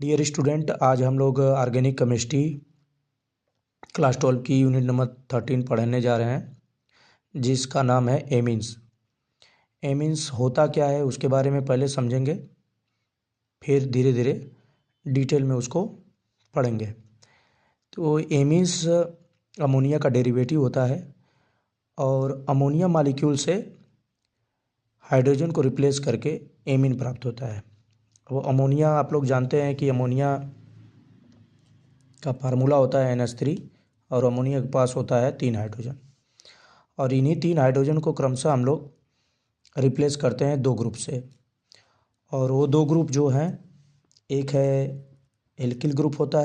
Dear student, आज हम लोग ऑर्गेनिक केमिस्ट्री क्लास 12 की यूनिट नंबर 13 पढ़ने जा रहे हैं, जिसका नाम है एमीन्स। एमीन्स होता क्या है उसके बारे में पहले समझेंगे, फिर धीरे धीरे डिटेल में उसको पढ़ेंगे। तो एमीन्स अमोनिया का डेरिवेटिव होता है और अमोनिया मॉलिक्यूल से हाइड्रोजन को रिप्लेस करके एमीन प्राप्त होता है। वो अमोनिया आप लोग जानते हैं कि अमोनिया का फार्मूला होता है NH3 और अमोनिया के पास होता है 3 हाइड्रोजन, और इन्हीं 3 हाइड्रोजन को क्रमशः हम लोग रिप्लेस करते हैं 2 ग्रुप से। और वो 2 ग्रुप जो हैं, एक है एल्किल ग्रुप होता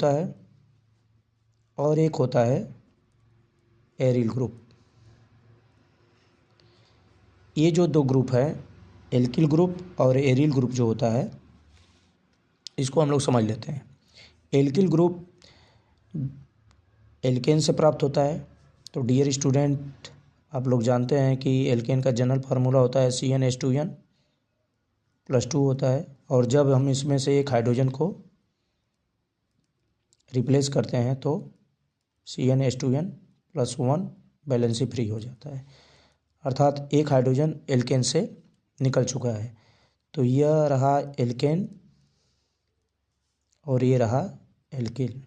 है, और एक होता है एरिल ग्रुप। ये जो 2 ग्रुप हैं, एल्किल ग्रुप और एरिल ग्रुप जो होता है, इसको हम लोग समझ लेते हैं। एल्किल ग्रुप एल्केन से प्राप्त होता है। तो डियर स्टूडेंट, आप लोग जानते हैं कि एल्केन का जनरल फार्मूला होता है CnH2n+2 होता है, और जब हम इसमें से एक हाइड्रोजन को रिप्लेस करते हैं तो CnH2n+1 वैलेंसी फ्री हो जाता है, अर्थात एक हाइड्रोजन एल्केन से निकल चुका है। तो यह रहा एल्केन और ये रहा एल्किल।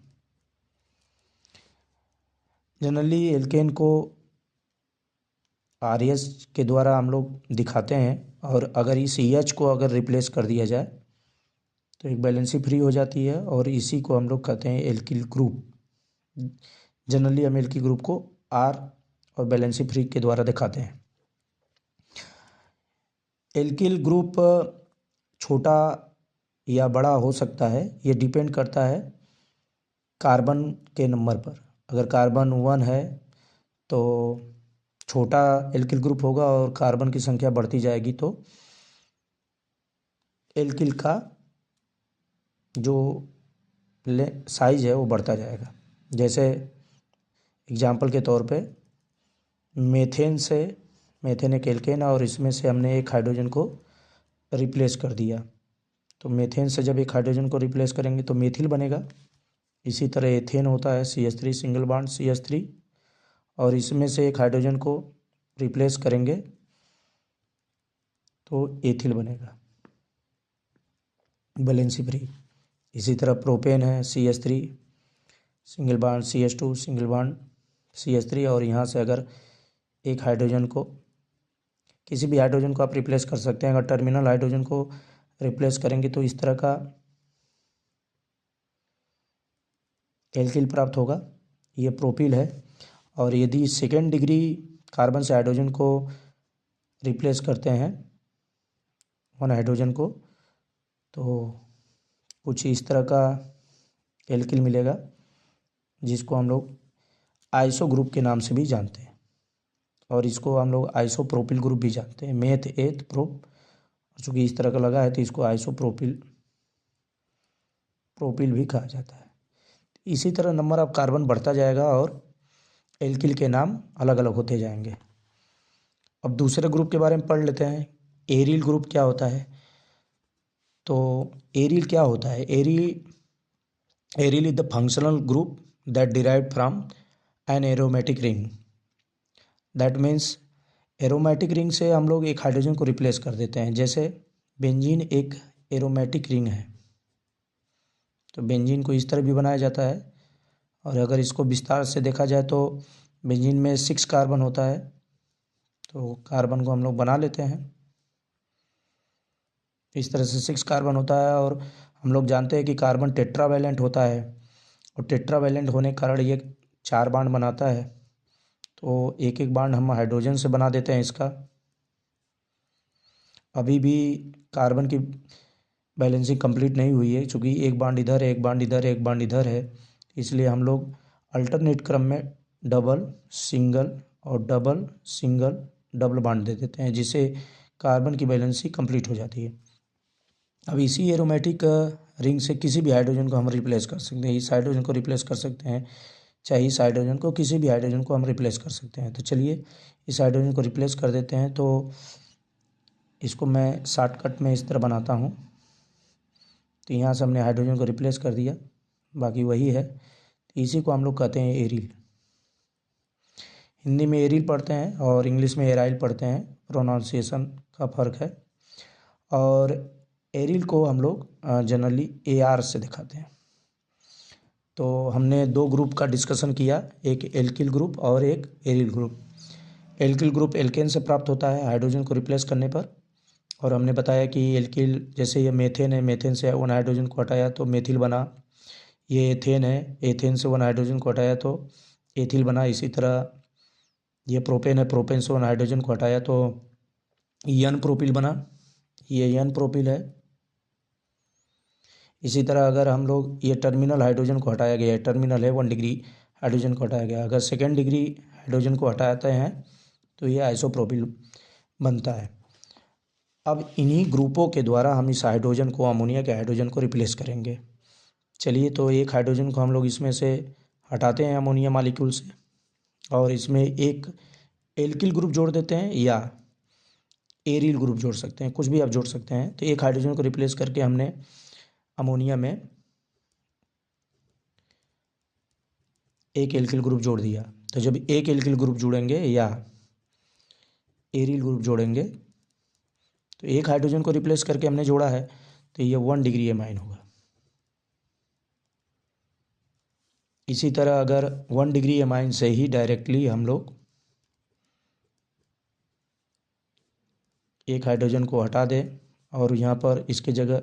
जनरली एल्केन को RS के द्वारा हम लोग दिखाते हैं, और अगर इस EH को अगर रिप्लेस कर दिया जाए तो एक बैलेंसी फ्री हो जाती है, और इसी को हम लोग कहते हैं एल्किल ग्रुप। जनरली हम एल्किल ग्रुप को R और बैलेंसी फ्री के द्वारा दिखाते हैं। एल्किल ग्रुप छोटा या बड़ा हो सकता है, ये डिपेंड करता है कार्बन के नंबर पर। अगर कार्बन 1 है तो छोटा एल्किल ग्रुप होगा, और कार्बन की संख्या बढ़ती जाएगी तो एल्किल का जो साइज है वो बढ़ता जाएगा। जैसे एग्जाम्पल के तौर पे मेथेन एक एल्केन है, और इसमें से हमने एक हाइड्रोजन को रिप्लेस कर दिया। तो मेथेन से जब एक हाइड्रोजन को रिप्लेस करेंगे तो मेथिल बनेगा। इसी तरह एथेन होता है CH3 सिंगल बॉन्ड CH3, और इसमें से एक हाइड्रोजन को रिप्लेस करेंगे तो एथिल बनेगा, वैलेंसी फ्री। इसी तरह प्रोपेन है CH3 single bond CH2 single bond CH3, और यहाँ से अगर एक हाइड्रोजन को, किसी भी हाइड्रोजन को आप रिप्लेस कर सकते हैं। अगर टर्मिनल हाइड्रोजन को रिप्लेस करेंगे तो इस तरह का एल्किल प्राप्त होगा, ये प्रोपिल है। और यदि सेकेंड डिग्री कार्बन से हाइड्रोजन को रिप्लेस करते हैं 1 हाइड्रोजन को, तो कुछ इस तरह का एल्किल मिलेगा, जिसको हम लोग आइसो ग्रुप के नाम से भी जानते हैं, और इसको हम लोग आइसोप्रोपिल ग्रुप भी जानते हैं। मेथ एथ प्रोप, चूँकि इस तरह का लगा है तो इसको आइसोप्रोपिल भी कहा जाता है। इसी तरह नंबर ऑफ कार्बन बढ़ता जाएगा और एल्किल के नाम अलग अलग होते जाएंगे। अब दूसरे ग्रुप के बारे में पढ़ लेते हैं। एरिल ग्रुप क्या होता है? तो एरिल क्या होता है? Aryl is the functional group that derived from an aromatic ring. That means aromatic ring से हम लोग एक हाइड्रोजन को रिप्लेस कर देते हैं। जैसे बेंजीन एक एरोमेटिक रिंग है, तो बेंजीन को इस तरह भी बनाया जाता है, और अगर इसको विस्तार से देखा जाए तो बेंजीन में 6 कार्बन होता है, तो कार्बन को हम लोग बना लेते हैं। इस तरह से 6 कार्बन होता है, और हम लोग जानते हैं कि कार्बन टेट्रावैलेंट होता है, और टेट्रावैलेंट होने के कारण ये 4 बांड बनाता है। तो एक एक बांड हम हाइड्रोजन से बना देते हैं इसका। अभी भी कार्बन की बैलेंसिंग कंप्लीट नहीं हुई है, क्योंकि एक बांड इधर है, एक बांड इधर है, एक बांड इधर है। इसलिए हम लोग अल्टरनेट क्रम में डबल सिंगल और डबल सिंगल डबल बांड दे देते हैं, जिससे कार्बन की बैलेंसिंग कंप्लीट हो जाती है। अब इसी एरोमेटिक रिंग से किसी भी हाइड्रोजन को हम रिप्लेस कर सकते हैं। इस हाइड्रोजन को रिप्लेस कर सकते हैं, चाहे इस हाइड्रोजन को, किसी भी हाइड्रोजन को हम रिप्लेस कर सकते हैं। तो चलिए इस हाइड्रोजन को रिप्लेस कर देते हैं। तो इसको मैं शॉर्टकट में इस तरह बनाता हूँ। तो यहाँ से हमने हाइड्रोजन को रिप्लेस कर दिया, बाकी वही है। तो इसी को हम लोग कहते हैं एरिल। हिंदी में एरिल पढ़ते हैं और इंग्लिश में एराइल पढ़ते हैं, प्रोनाउंसिएशन का फ़र्क है। और एरिल को हम लोग जनरली AR से दिखाते हैं। तो हमने दो ग्रुप का डिस्कशन किया, एक एल्किल ग्रुप और एक aryl group. Alkyl group alkane से प्राप्त होता है हाइड्रोजन को रिप्लेस करने पर। और हमने बताया कि एल्किल, जैसे ये मेथेन है, मेथेन से वन हाइड्रोजन को हटाया तो मेथिल बना। ये एथेन है, एथेन से वन हाइड्रोजन को हटाया तो एथिल बना। इसी तरह ये प्रोपेन है, प्रोपेन से वन हाइड्रोजन को हटाया तो एन प्रोपिल बना। ये एन प्रोपिल है। इसी तरह अगर हम लोग ये टर्मिनल हाइड्रोजन को हटाया गया है, टर्मिनल है 1 डिग्री हाइड्रोजन को हटाया गया, अगर 2nd डिग्री हाइड्रोजन को हटाते हैं तो ये आइसोप्रोपिल बनता है। अब इन्हीं ग्रुपों के द्वारा हम इस हाइड्रोजन को, अमोनिया के हाइड्रोजन को रिप्लेस करेंगे। चलिए, तो एक हाइड्रोजन को हम लोग इसमें से हटाते हैं अमोनिया मालिक्यूल से, और इसमें एक एल्किल ग्रुप जोड़ देते हैं या एरिल ग्रुप जोड़ सकते हैं, कुछ भी आप जोड़ सकते हैं। तो एक हाइड्रोजन को रिप्लेस करके हमने अमोनिया में एक एल्किल ग्रुप जोड़ दिया। तो जब एक एल्किल ग्रुप जोड़ेंगे या एरिल ग्रुप जोड़ेंगे, तो एक हाइड्रोजन को रिप्लेस करके हमने जोड़ा है तो ये 1 डिग्री एमाइन होगा। इसी तरह अगर 1 डिग्री एमाइन से ही डायरेक्टली हम लोग एक हाइड्रोजन को हटा दें और यहाँ पर इसके जगह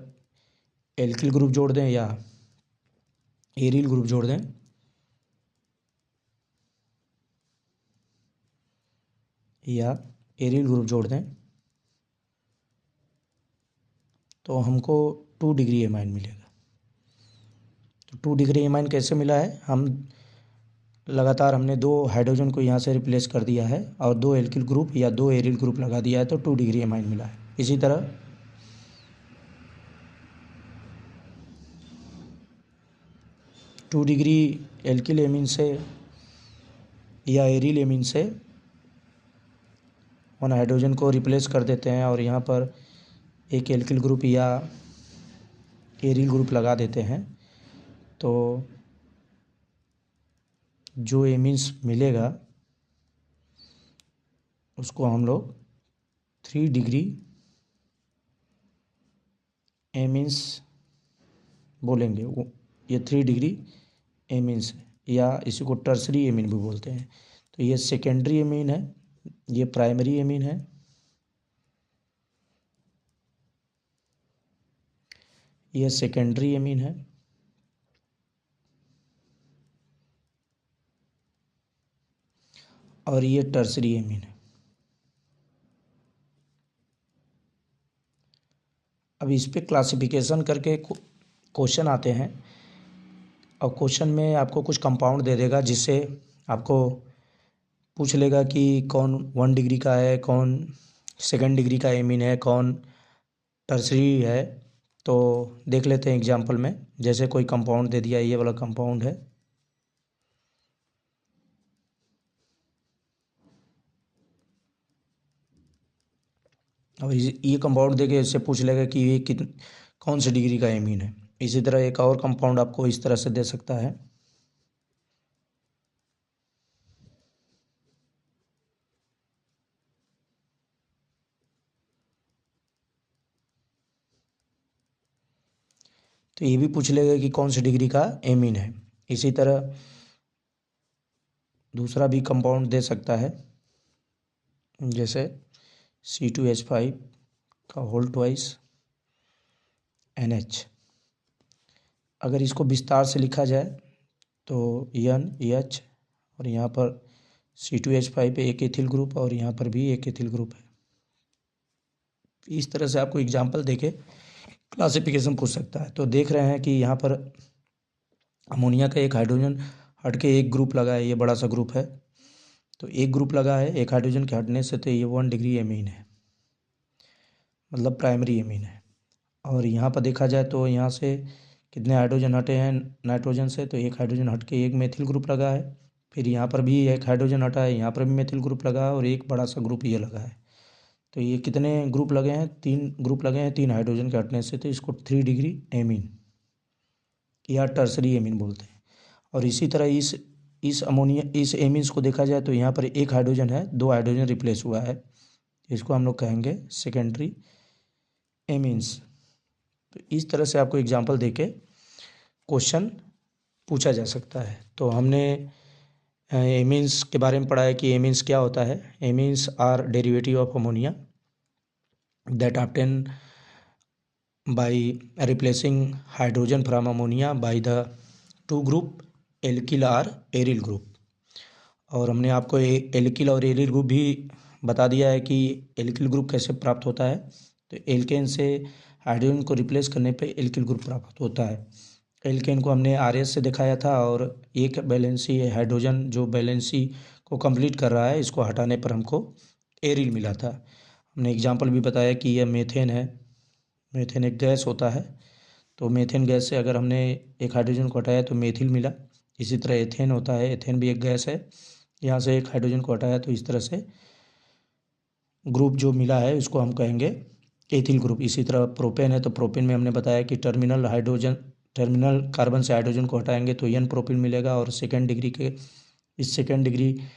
एल्किल ग्रुप जोड़ दें या एरिल ग्रुप जोड़ दें, तो हमको 2 डिग्री एमाइन मिलेगा। तो 2 डिग्री एमाइन कैसे मिला है? हम लगातार हमने 2 हाइड्रोजन को यहाँ से रिप्लेस कर दिया है और 2 एल्किल ग्रुप या 2 एरिल ग्रुप लगा दिया है, तो 2 डिग्री एमाइन मिला है। इसी तरह 2 डिग्री एल्किल एमीन से या एरिल एमीन से 1 हाइड्रोजन को रिप्लेस कर देते हैं और यहाँ पर एक एल्किल ग्रुप या एरिल ग्रुप लगा देते हैं, तो जो एमीन्स मिलेगा उसको हम लोग 3 डिग्री एमीन्स बोलेंगे। वो ये 3 डिग्री एमीन्स है, या इसी को टर्सरी एमीन भी बोलते हैं। तो ये सेकेंडरी एमीन है, ये प्राइमरी एमीन है, ये सेकेंडरी एमीन है, और ये टर्सरी एमीन है। अब इस पे क्लासिफिकेशन करके क्वेश्चन आते हैं, और क्वेश्चन में आपको कुछ कंपाउंड दे देगा जिससे आपको पूछ लेगा कि कौन 1 डिग्री का है, कौन 2nd डिग्री का एमीन है, कौन टर्सरी है। तो देख लेते हैं एग्जांपल में। जैसे कोई कंपाउंड दे दिया, ये वाला कंपाउंड है, और ये कंपाउंड देके इससे पूछ लेगा कि ये कौन सी डिग्री का एमीन है। इसी तरह एक और कंपाउंड आपको इस तरह से दे सकता है। तो ये भी पूछ लेगा कि कौन सी डिग्री का एमीन है। इसी तरह दूसरा भी कंपाउंड दे सकता है, जैसे C2H5 का होल ट्वाइस NH। अगर इसको विस्तार से लिखा जाए तो NH, और यहाँ पर C2H5 पे एक एथिल ग्रुप और यहाँ पर भी एक एथिल ग्रुप है। इस तरह से आपको एग्जाम्पल देके क्लासिफिकेशन पूछ सकता है। तो देख रहे हैं कि यहाँ पर अमोनिया का एक हाइड्रोजन हट के एक ग्रुप लगा है, ये बड़ा सा ग्रुप है। तो एक ग्रुप लगा है एक हाइड्रोजन के हटने से, तो ये 1 डिग्री एमीन है, मतलब प्राइमरी एमीन है। और यहाँ पर देखा जाए तो यहाँ से कितने हाइड्रोजन हटे हैं नाइट्रोजन से, तो एक हाइड्रोजन हट के एक मेथिल ग्रुप लगा है। फिर यहाँ पर भी एक हाइड्रोजन हटा है, यहाँ पर भी मेथिल ग्रुप लगा है, और एक बड़ा सा ग्रुप ये लगा है। तो ये कितने ग्रुप लगे हैं, 3 ग्रुप लगे हैं 3 हाइड्रोजन के हटने से, तो इसको 3 डिग्री एमीन या टर्सरी एमीन बोलते हैं। और इसी तरह इस एमीन्स को देखा जाए तो यहाँ पर एक हाइड्रोजन है, 2 हाइड्रोजन रिप्लेस हुआ है, इसको हम लोग कहेंगे सेकेंडरी एमीन्स। तो इस तरह से आपको एग्जाम्पल देके क्वेश्चन पूछा जा सकता है। तो हमने एमीन्स के बारे में पढ़ा है कि एमीन्स क्या होता है। Amines are derivative of ammonia that obtain by replacing hydrogen from ammonia by the 2 group alkyl और एरिल ग्रुप। और हमने आपको एल्किल और एरिल ग्रुप भी बता दिया है कि एल्किल ग्रुप कैसे प्राप्त होता है। तो एल्केन से हाइड्रोजन को रिप्लेस करने पे एल्किल ग्रुप प्राप्त होता है। एल्केन को हमने आर से दिखाया था, और एक वैलेंसी हाइड्रोजन जो वैलेंसी को कंप्लीट कर रहा है, इसको हटाने पर हमको एरिल मिला था। हमने एग्जांपल भी बताया कि यह मीथेन है। मीथेन एक गैस होता है, तो मीथेन गैस से अगर हमने एक हाइड्रोजन को हटाया तो मेथिल मिला। इसी तरह एथेन होता है, एथेन भी एक गैस है, यहाँ से एक हाइड्रोजन को हटाया तो इस तरह से ग्रुप जो मिला है उसको हम कहेंगे एथिल ग्रुप। इसी तरह प्रोपेन है, तो प्रोपेन में हमने बताया कि टर्मिनल कार्बन से हाइड्रोजन को हटाएंगे तो एन प्रोपेन मिलेगा। और सेकेंड डिग्री